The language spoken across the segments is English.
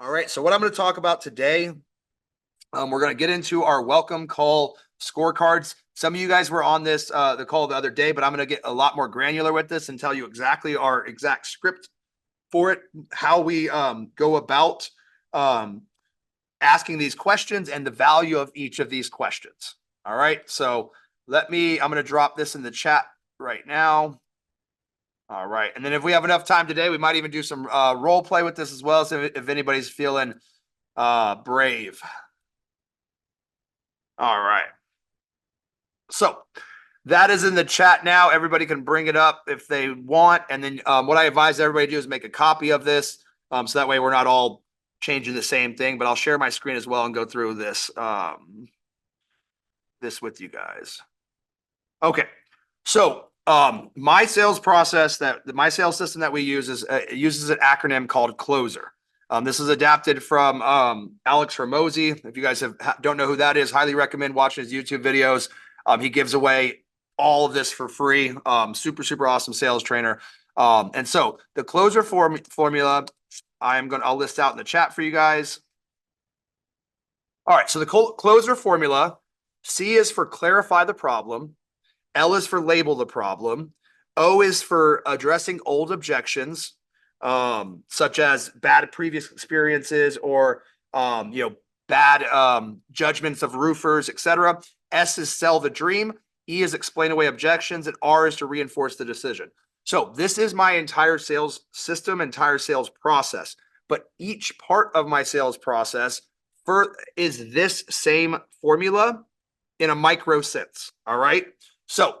All right, so what I'm going to talk about today, we're going to get into our welcome call scorecards. Some of you guys were on this the call the other day, but I'm going to get a lot more granular with this and tell you exactly our exact script for it, how we go about asking these questions and the value of each of these questions. All right, so I'm going to drop this in the chat right now. All right, and then if we have enough time today, we might even do some role play with this as well. So if anybody's feeling brave. All right. So that is in the chat now. Everybody can bring it up if they want. And then what I advise everybody to do is make a copy of this. So that way we're not all changing the same thing, but I'll share my screen as well and go through this, this with you guys. Okay. So my sales process my sales system that we use is uses an acronym called CLOSER. This is adapted from Alex Hormozy. If you guys don't know who that is, highly recommend watching his YouTube videos. He gives away all of this for free. Super awesome sales trainer. And so the CLOSER formula, I'll list out in the chat for you guys. All right, so the CLOSER formula, C is for clarify the problem. L is for label the problem. O is for addressing old objections, such as bad previous experiences or bad judgments of roofers, etc. S is sell the dream. E is explain away objections, and R is to reinforce the decision. So this is my entire sales system, entire sales process. But each part of my sales process is this same formula in a micro sense. All right. So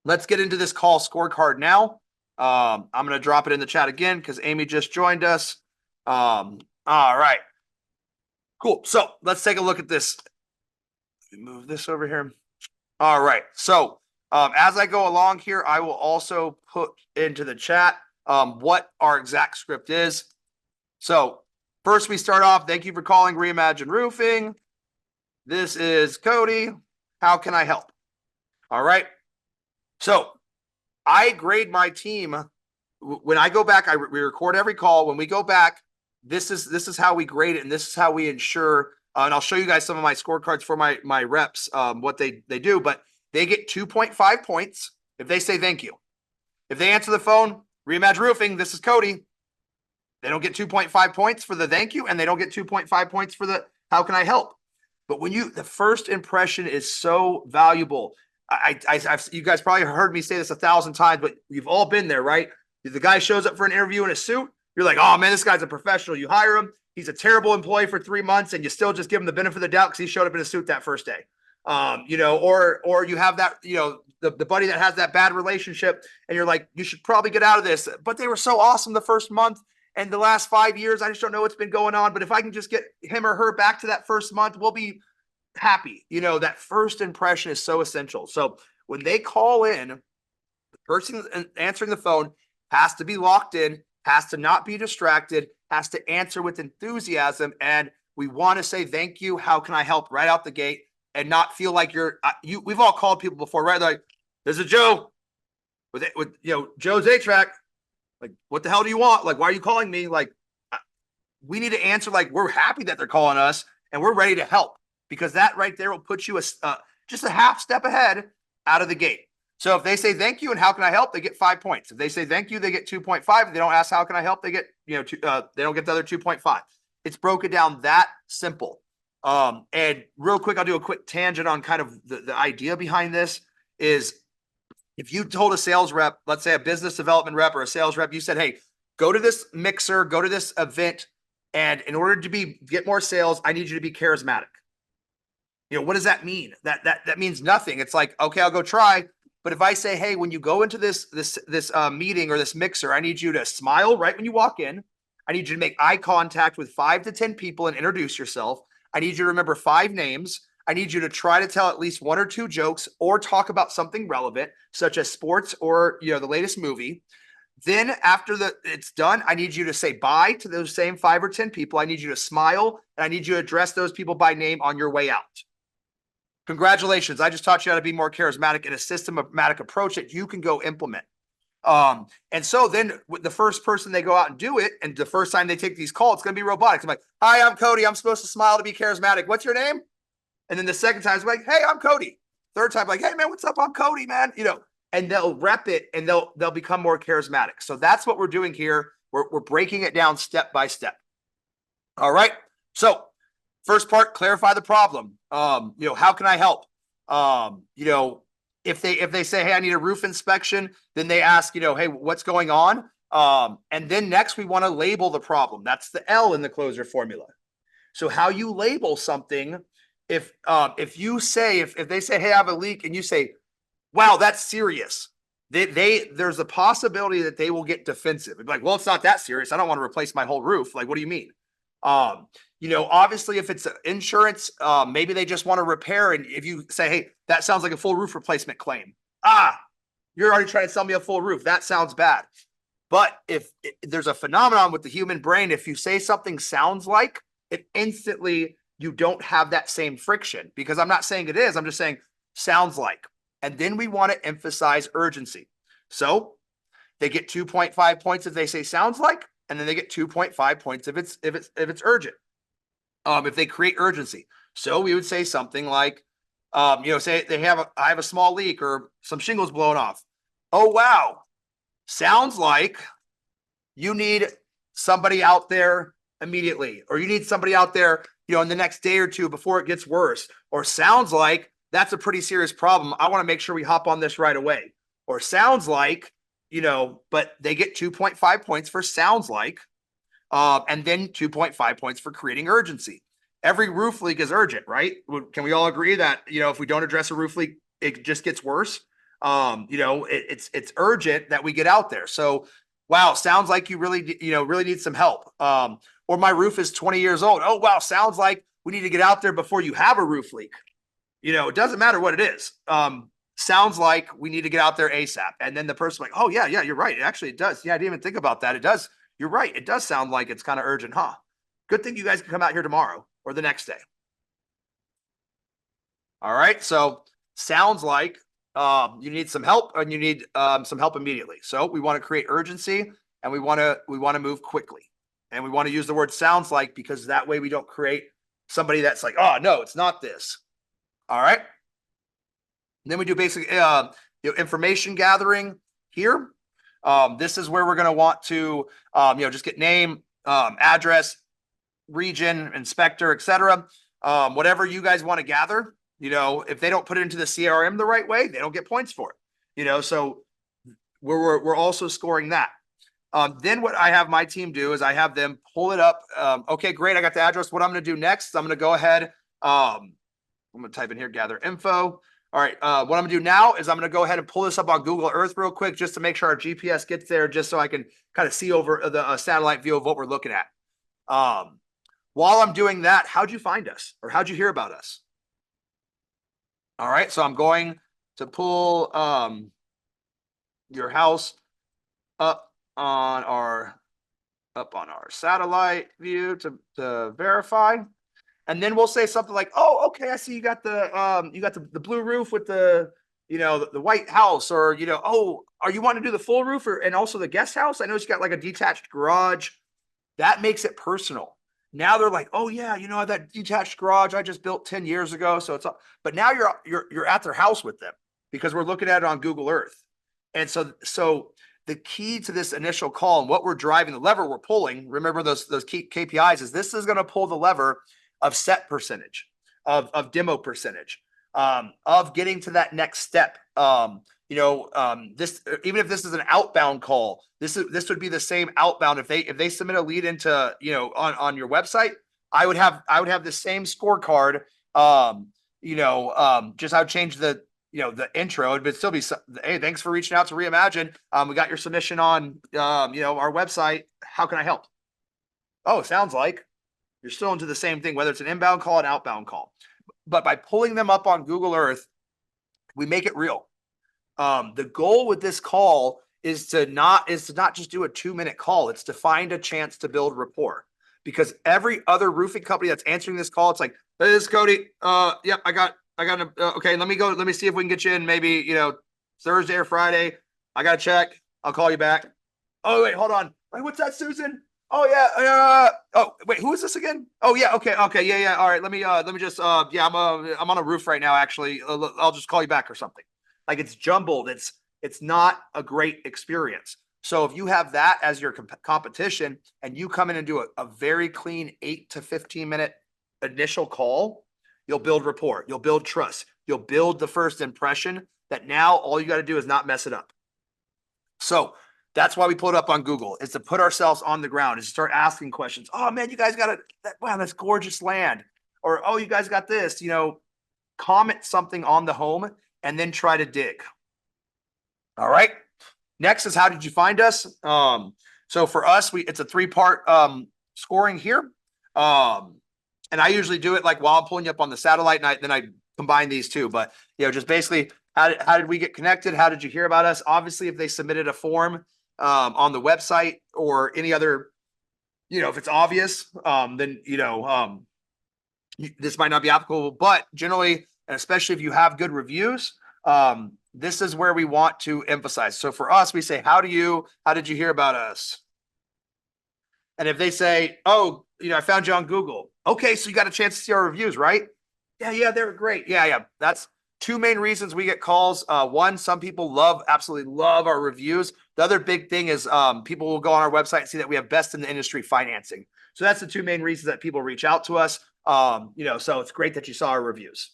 let's get into this call scorecard now. I'm going to drop it in the chat again because Amy just joined us. All right. Cool. So let's take a look at this. Let me move this over here. All right. So as I go along here, I will also put into the chat what our exact script is. So first we start off, thank you for calling Reimagine Roofing. This is Cody. How can I help? All right. So I grade my team. When I go back, we record every call. When we go back, this is how we grade it, and this is how we ensure. And I'll show you guys some of my scorecards for my reps, what they do. But they get 2.5 points if they say thank you. If they answer the phone, Reimagine Roofing, this is Cody. They don't get 2.5 points for the thank you, and they don't get 2.5 points for the how can I help. But when the first impression is so valuable. You guys probably heard me say this 1,000 times, but you've all been there, right? The guy shows up for an interview in a suit. You're like, oh man, this guy's a professional. You hire him. He's a terrible employee for 3 months, and you still just give him the benefit of the doubt because he showed up in a suit that first day. Or you have that, the buddy that has that bad relationship, and you're like, you should probably get out of this. But they were so awesome the first month, and the last 5 years, I just don't know what's been going on. But if I can just get him or her back to that first month, we'll be happy. That first impression is so essential. So when they call in, the person answering the phone has to be locked in, has to not be distracted, has to answer with enthusiasm. And we want to say, thank you. How can I help right out the gate and not feel like we've all called people before, right? Like, there's a Joe with Joe's HVAC. Like, what the hell do you want? Like, why are you calling me? Like, we need to answer like we're happy that they're calling us and we're ready to help. Because that right there will put you just a half step ahead out of the gate. So if they say thank you and how can I help, they get 5 points. If they say thank you, they get 2.5. If they don't ask how can I help, they get they don't get the other 2.5. It's broken down that simple. And real quick, I'll do a quick tangent on kind of the idea behind this is if you told a sales rep, let's say a business development rep or a sales rep, you said, hey, go to this mixer, go to this event, and in order to get more sales, I need you to be charismatic. What does that mean? That means nothing. It's like, okay, I'll go try. But if I say, hey, when you go into this meeting or this mixer, I need you to smile right when you walk in. I need you to make eye contact with 5 to 10 people and introduce yourself. I need you to remember 5 names. I need you to try to tell at least 1 or 2 jokes or talk about something relevant, such as sports or the latest movie. Then after it's done, I need you to say bye to those same 5 or 10 people. I need you to smile, and I need you to address those people by name on your way out. Congratulations. I just taught you how to be more charismatic in a systematic approach that you can go implement. And so then with the first person they go out and do it, and the first time they take these calls, it's going to be robotic. I'm like, hi, I'm Cody. I'm supposed to smile to be charismatic. What's your name? And then the second time it's like, hey, I'm Cody. Third time, like, hey man, what's up? I'm Cody, man. And they'll rep it and they'll become more charismatic. So that's what we're doing here. We're breaking it down step by step. All right. So first part, clarify the problem. How can I help? If they say, hey, I need a roof inspection, then they ask, hey, what's going on? And then next we want to label the problem. That's the L in the closer formula. So how you label something, if you say, if they say, hey, I have a leak, and you say, wow, that's serious, there's a possibility that they will get defensive. It'd be like, well, it's not that serious. I don't want to replace my whole roof. Like, what do you mean? Obviously if it's insurance, maybe they just want to repair. And if you say, hey, that sounds like a full roof replacement claim. You're already trying to sell me a full roof. That sounds bad. But if there's a phenomenon with the human brain, if you say something sounds like, it instantly, you don't have that same friction, because I'm not saying it is, I'm just saying sounds like. And then we want to emphasize urgency. So they get 2.5 points if they say sounds like, and then they get 2.5 points if it's urgent. If they create urgency. So we would say something like, say I have a small leak or some shingles blown off. Oh, wow. Sounds like you need somebody out there immediately, or you need somebody out there, in the next day or two before it gets worse. Or sounds like that's a pretty serious problem. I want to make sure we hop on this right away. Or sounds like, but they get 2.5 points for sounds like. And then 2.5 points for creating urgency. Every roof leak is urgent, right? Can we all agree that, if we don't address a roof leak, it just gets worse? It's urgent that we get out there. So, wow, sounds like you really need some help. Or my roof is 20 years old. Oh, wow, sounds like we need to get out there before you have a roof leak. It doesn't matter what it is. Sounds like we need to get out there ASAP. And then the person like, oh yeah, you're right. Actually, it does. Yeah, I didn't even think about that. It does. You're right. It does sound like it's kind of urgent, huh? Good thing you guys can come out here tomorrow or the next day. All right. So sounds like you need some help, and you need some help immediately. So we want to create urgency, and we want to move quickly, and we want to use the word sounds like, because that way we don't create somebody that's like, oh no, it's not this. All right. And then we do basic information gathering here. This is where we're going to want to, just get name, address, region, inspector, etc. Whatever you guys want to gather. If they don't put it into the CRM the right way, they don't get points for it. So we're also scoring that. Then what I have my team do is I have them pull it up. Okay, great. I got the address. What I'm going to do next, I'm going to go ahead. I'm going to type in here, gather info. All right. What I'm going to do now is I'm going to go ahead and pull this up on Google Earth real quick, just to make sure our GPS gets there, just so I can kind of see over the satellite view of what we're looking at. While I'm doing that, how'd you find us, or how'd you hear about us? All right. So I'm going to pull your house up on our satellite view to verify. And then we'll say something like, oh, okay, I see you got the blue roof with the white house, or, oh, are you wanting to do the full roof and also the guest house? I know you got like a detached garage. That makes it personal. Now they're like, oh yeah, that detached garage I just built 10 years ago. So but now you're at their house with them, because we're looking at it on Google Earth. And so the key to this initial call, and what we're driving, the lever we're pulling, remember those key KPIs, is this is going to pull the lever of set percentage, of demo percentage, of getting to that next step. This, even if this is an outbound call, this would be the same outbound. If they submit a lead into, on your website, I would have the same scorecard. Just I would change the intro, but still be, hey, thanks for reaching out to Reimagine. We got your submission on, our website. How can I help? Oh, sounds like you're still into the same thing, whether it's an inbound call, an outbound call. But by pulling them up on Google Earth, we make it real. The goal with this call is to not just do a 2-minute call. It's to find a chance to build rapport, because every other roofing company that's answering this call, it's like, hey, this is Cody. Yep, I got okay. Let me see if we can get you in maybe, Thursday or Friday. I got to check. I'll call you back. Oh, wait, hold on. Wait, what's that, Susan? Oh yeah. Oh wait, who is this again? Oh yeah. Okay. Okay. Yeah. Yeah. All right. Let me just. Yeah. I'm on a roof right now. Actually, I'll just call you back or something. Like it's jumbled. It's not a great experience. So if you have that as your competition and you come in and do a very clean 8 to 15 minute initial call, you'll build rapport. You'll build trust. You'll build the first impression that now all you got to do is not mess it up. So that's why we put it up on Google, is to put ourselves on the ground, is to start asking questions. Oh man, you guys got wow, that's gorgeous land. Or, oh, you guys got this, comment something on the home and then try to dig. All right. Next is, how did you find us? So for us, it's a 3-part scoring here. And I usually do it like while I'm pulling you up on the satellite, and then I combine these two. But just basically, how did we get connected? How did you hear about us? Obviously, if they submitted a form on the website or any other, if it's obvious, then this might not be applicable. But generally, and especially if you have good reviews, this is where we want to emphasize. So for us, we say, how did you hear about us? And if they say, oh, I found you on Google. Okay, so you got a chance to see our reviews, right? Yeah, they're great. Yeah. That's 2 main reasons we get calls. One, some people absolutely love our reviews. The other big thing is people will go on our website and see that we have best in the industry financing. So that's the 2 main reasons that people reach out to us. So it's great that you saw our reviews.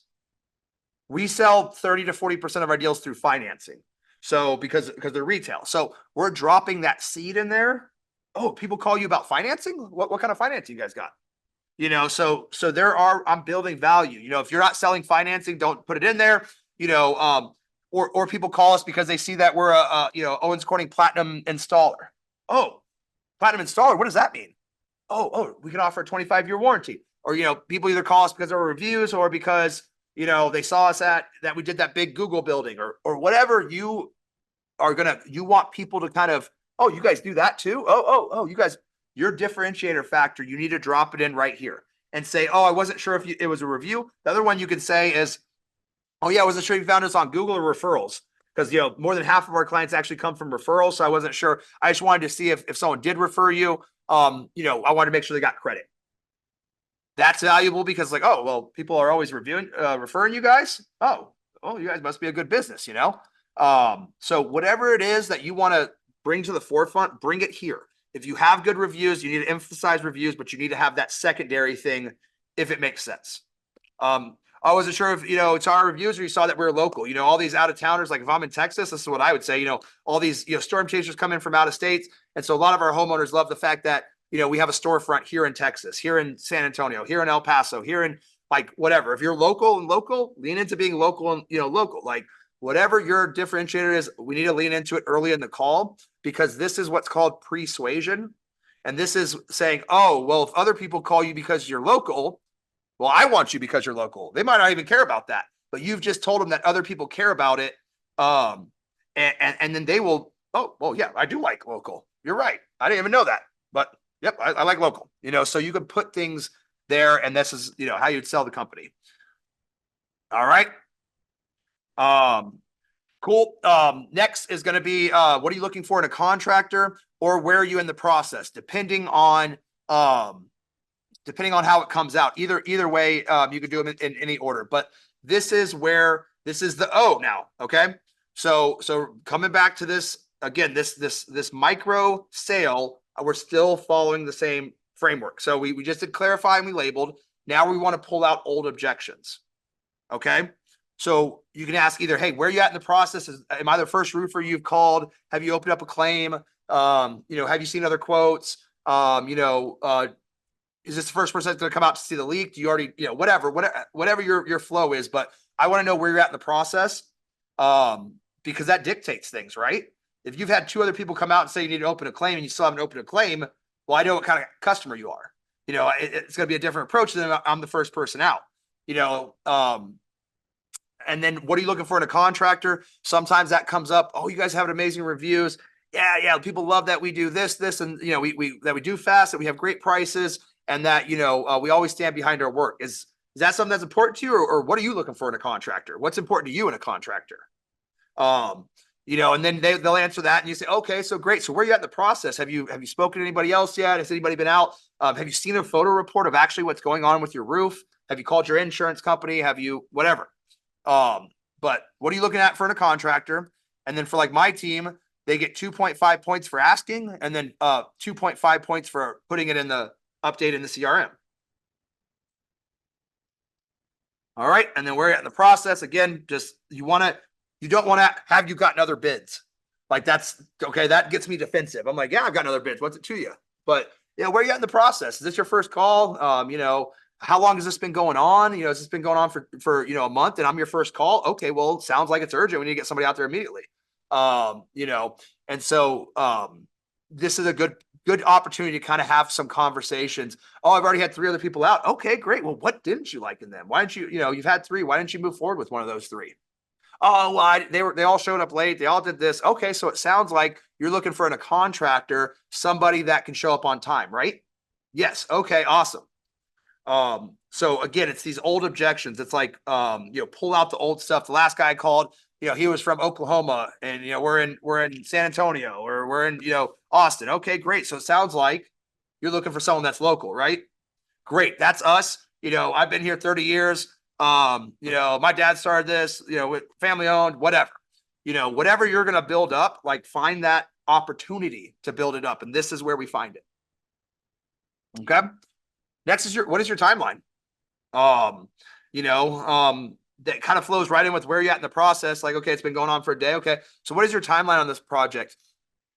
We sell 30 to 40% of our deals through financing. So because they're retail. So we're dropping that seed in there. Oh, people call you about financing? What kind of financing you guys got? So I'm building value. If you're not selling financing, don't put it in there. Or people call us because they see that we're a Owens Corning Platinum installer. Oh, Platinum installer, what does that mean? Oh, we can offer a 25-year warranty. Or people either call us because of our reviews or because they saw us that we did that big Google building or whatever. You want people to kind of, oh, you guys do that too? Oh, you guys, your differentiator factor, you need to drop it in right here and say, oh, I wasn't sure if it was a review. The other one you could say is, oh yeah, I wasn't sure you found us on Google or referrals, because more than half of our clients actually come from referrals. So I wasn't sure. I just wanted to see if someone did refer you. I wanted to make sure they got credit. That's valuable because oh, well, people are always referring you guys. Oh, you guys must be a good business, So whatever it is that you want to bring to the forefront, bring it here. If you have good reviews, you need to emphasize reviews, but you need to have that secondary thing if it makes sense. I wasn't sure if, it's our reviews or you saw that we're local. All these out of towners, like if I'm in Texas, this is what I would say, all these, storm chasers come in from out of states. And so a lot of our homeowners love the fact that, we have a storefront here in Texas, here in San Antonio, here in El Paso, here in whatever. If you're local, lean into being local and, local. Whatever your differentiator is, we need to lean into it early in the call, because this is what's called persuasion. And this is saying, oh, well, if other people call you because you're local, well, I want you because you're local. They might not even care about that, but you've just told them that other people care about it. And then they will, oh, well, yeah, I do like local. You're right. I didn't even know that, but yep, I like local, so you can put things there, and this is, how you'd sell the company. All right. Cool. Next is going to be, what are you looking for in a contractor, or where are you in the process? Depending on how it comes out, either way, you could do them in any order, but this is the O now. Okay. So coming back to this again, this micro sale, we're still following the same framework. So we just did clarify and we labeled. Now we want to pull out old objections. Okay. So you can ask either, hey, where are you at in the process? Am I the first roofer you've called? Have you opened up a claim? Have you seen other quotes? Is this the first person that's going to come out to see the leak? Do you already, whatever your flow is, but I want to know where you're at in the process. Because that dictates things, right? If you've had 2 other people come out and say you need to open a claim and you still haven't opened a claim, well, I know what kind of customer you are. It's going to be a different approach than I'm the first person out, and then what are you looking for in a contractor? Sometimes that comes up. Oh, you guys have amazing reviews. Yeah. People love that we do this, and that we do fast, that we have great prices, and that, we always stand behind our work. Is that something that's important to you, or what are you looking for in a contractor? What's important to you in a contractor? And then they'll answer that and you say, okay, so great. So where are you at in the process? Have you spoken to anybody else yet? Has anybody been out? Have you seen a photo report of actually what's going on with your roof? Have you called your insurance company? Have you whatever? But what are you looking at for a contractor? And then for like my team, they get 2.5 points for asking, and then 2.5 points for putting it in the update in the CRM. All right. And then we're at the process again. Just you don't want to have you gotten other bids. Like that's okay. That gets me defensive. I'm like, yeah, I've got other bids. What's it to you? But where are you at in the process? Is this your first call? How long has this been going on? Has this been going on for a month and I'm your first call? Okay, well, it sounds like it's urgent. We need to get somebody out there immediately. And so this is a good opportunity to kind of have some conversations. Oh, I've already had 3 other people out. Okay, great. Well, what didn't you like in them? Why didn't you, you've had 3. Why didn't you move forward with one of those 3? Oh, well, they all showed up late. They all did this. Okay, so it sounds like you're looking for a contractor, somebody that can show up on time, right? Yes. Okay, awesome. So again, it's these old objections. It's like, pull out the old stuff. The last guy called, he was from Oklahoma and, we're in San Antonio or we're in, Austin. Okay, great. So it sounds like you're looking for someone that's local, right? Great. That's us. I've been here 30 years. My dad started this, with family owned, whatever, whatever you're going to build up, like find that opportunity to build it up. And this is where we find it. Okay. Next is what is your timeline? That kind of flows right in with where you're at in the process. Like, okay, it's been going on for a day. Okay. So what is your timeline on this project?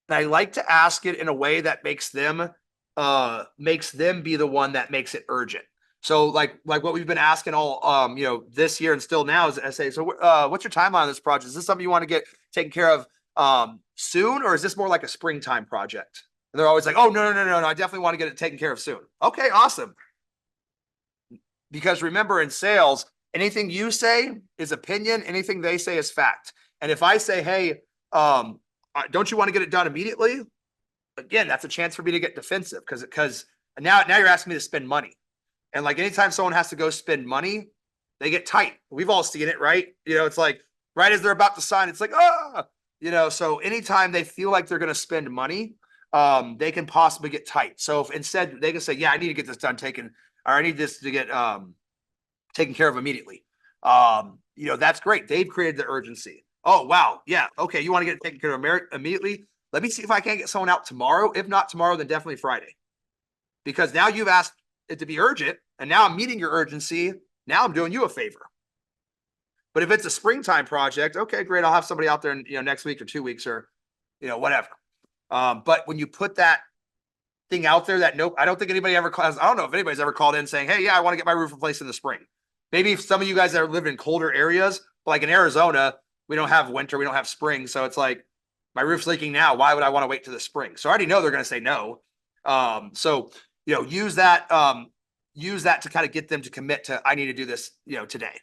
And I like to ask it in a way that makes them be the one that makes it urgent. So like what we've been asking all, this year and still now is I say, so what's your timeline on this project? Is this something you want to get taken care of soon? Or is this more like a springtime project? And they're always like, oh, no. I definitely want to get it taken care of soon. Okay, awesome. Because remember in sales, anything you say is opinion. Anything they say is fact. And if I say, hey, don't you want to get it done immediately? Again, that's a chance for me to get defensive because now you're asking me to spend money. And like anytime someone has to go spend money, they get tight. We've all seen it, right? It's like right as they're about to sign, it's like, so anytime they feel like they're going to spend money, they can possibly get tight. So if instead they can say, yeah, I need to get this done or I need this to get taken care of immediately. That's great. They've created the urgency. Oh, wow. Yeah. Okay. You want to get it taken care of immediately? Let me see if I can't get someone out tomorrow. If not tomorrow, then definitely Friday. Because now you've asked it to be urgent, and now I'm meeting your urgency. Now I'm doing you a favor. But if it's a springtime project, okay, great. I'll have somebody out there in, next week or 2 weeks or, whatever. But when you put that thing out there that I don't think anybody ever calls. I don't know if anybody's ever called in saying, hey, yeah, I want to get my roof replaced in the spring. Maybe if some of you guys that live in colder areas, like in Arizona, we don't have winter, we don't have spring. So it's like, my roof's leaking now. Why would I want to wait to the spring? So I already know they're going to say no. Use that to kind of get them to commit to, I need to do this, today.